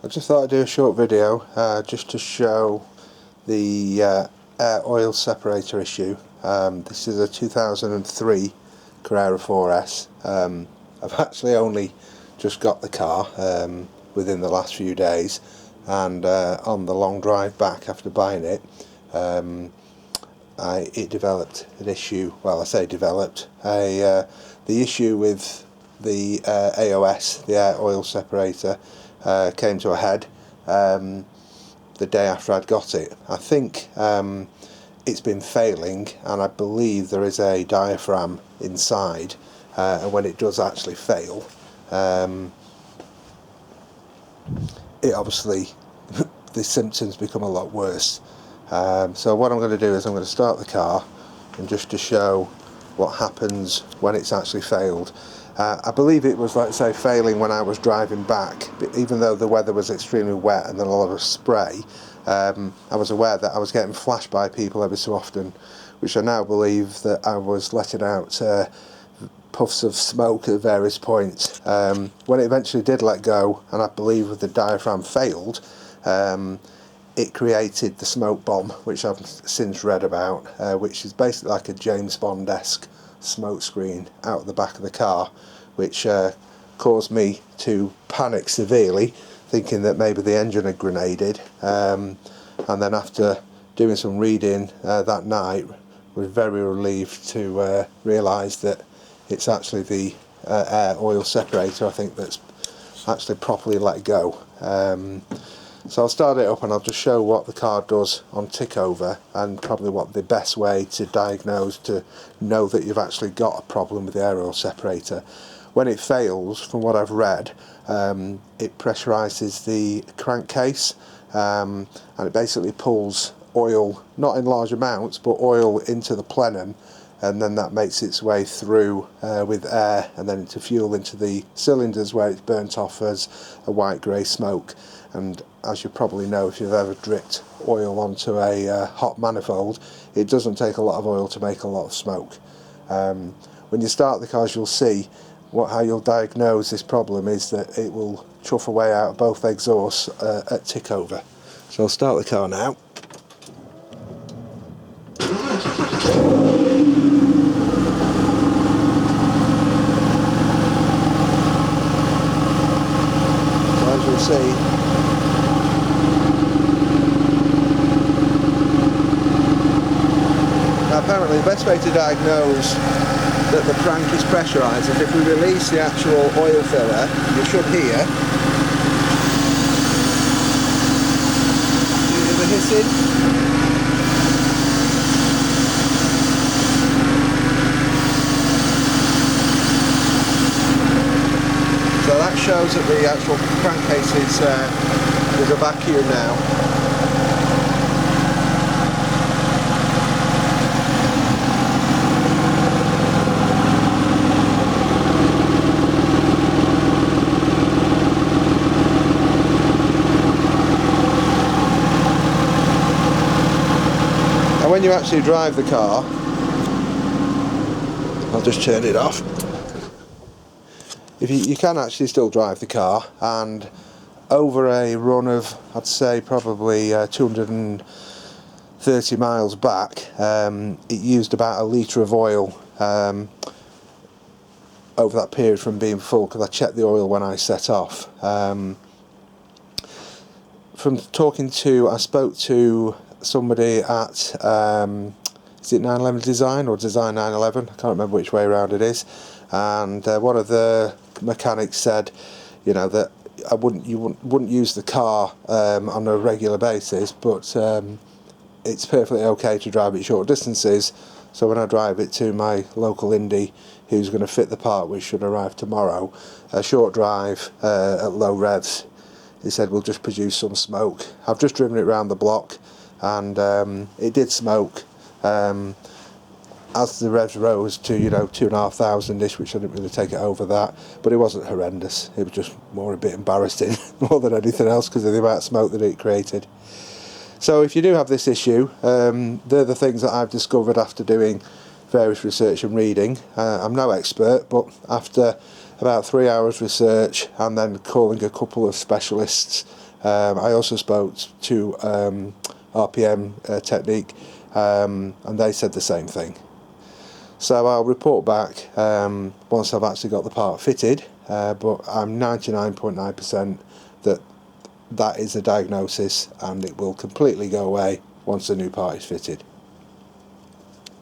I just thought I'd do a short video just to show the air oil separator issue. This is a 2003 Carrera 4S. I've actually only just got the car within the last few days, and on the long drive back after buying it, it developed an issue. Well, I say developed. The issue with the AOS, the air oil separator, came to a head the day after I'd got it. I think it's been failing, and I believe there is a diaphragm inside, and when it does actually fail, it obviously the symptoms become a lot worse. So what I'm going to do is I'm going to start the car, and just to show what happens when it's actually failed. I believe it was, like say, failing when I was driving back, even though the weather was extremely wet and then a lot of spray. I was aware that I was getting flashed by people every so often, which I now believe that I was letting out puffs of smoke at various points. When it eventually did let go, and I believe the diaphragm failed, it created the smoke bomb, which I've since read about, which is basically like a James Bond-esque smoke screen out the back of the car, which caused me to panic severely, thinking that maybe the engine had grenaded, and then after doing some reading that night, was very relieved to realise that it's actually the air oil separator, I think, that's actually properly let go. So I'll start it up and I'll just show what the car does on tick over, and probably what the best way to diagnose, to know that you've actually got a problem with the air oil separator. When it fails, from what I've read, it pressurises the crankcase, and it basically pulls oil, not in large amounts, but oil into the plenum, and then that makes its way through with air and then into fuel into the cylinders, where it's burnt off as a white grey smoke. And as you probably know, if you've ever dripped oil onto a hot manifold, it doesn't take a lot of oil to make a lot of smoke. When you start the cars, you'll see how you'll diagnose this problem is that it will chuff away out of both exhausts at tick over. So I'll start the car now. So as you'll see, apparently the best way to diagnose that the crank is pressurised is if we release the actual oil filler. You should hear the hissing. So that shows that the actual crankcase is there's a vacuum now. When you actually drive the car, I'll just turn it off. If you can actually still drive the car, and over a run of, I'd say probably 230 miles back, it used about 1 litre of oil over that period from being full, because I checked the oil when I set off. From talking to, I spoke to somebody at is it 911 Design or Design 911? I can't remember which way around it is. And one of the mechanics said, you know, that you wouldn't use the car on a regular basis, but it's perfectly okay to drive it short distances. So when I drive it to my local indie, who's going to fit the part, which should arrive tomorrow, a short drive at low revs, he said will just produce some smoke. I've just driven it around the block, and it did smoke as the revs rose to 2,500-ish, which I didn't really take it over that, but it wasn't horrendous. It was just more a bit embarrassing more than anything else, because of the amount of smoke that it created. So if you do have this issue, they're the things that I've discovered after doing various research and reading. I'm no expert, but after about 3 hours research and then calling a couple of specialists I also spoke to RPM Technique, and they said the same thing. So I'll report back once I've actually got the part fitted, but I'm 99.9% that is a diagnosis, and it will completely go away once the new part is fitted.